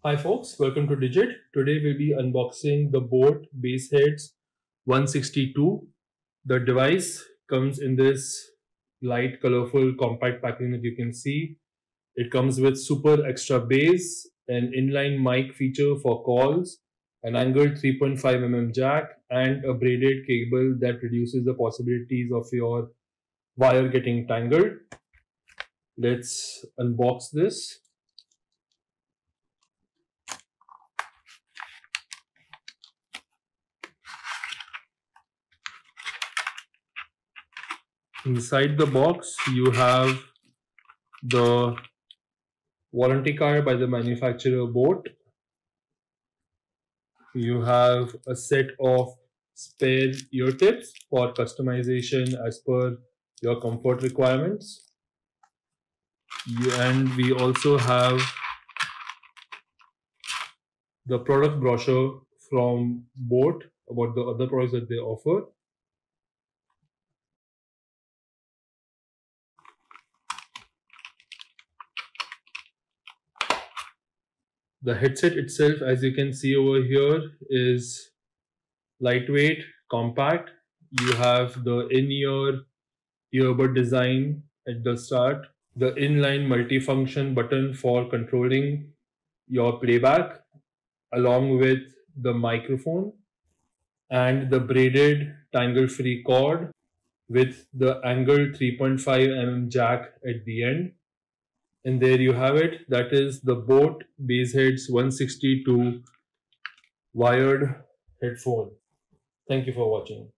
Hi folks, welcome to Digit. Today we'll be unboxing the boAt Bassheads 162. The device comes in this light, colorful, compact packaging that you can see. It comes with super extra bass, an inline mic feature for calls, an angled 3.5 mm jack, and a braided cable that reduces the possibilities of your wire getting tangled. Let's unbox this. Inside the box, you have the warranty card by the manufacturer boAt. You have a set of spare ear tips for customization as per your comfort requirements. And we also have the product brochure from boAt about the other products that they offer. The headset itself, as you can see over here, is lightweight, compact. You have the in-ear earbud design at the start, the inline multifunction button for controlling your playback, along with the microphone, and the braided tangle-free cord with the angled 3.5 mm jack at the end. And there you have it. That is the boAt Bassheads 162 wired headphone. Thank you for watching.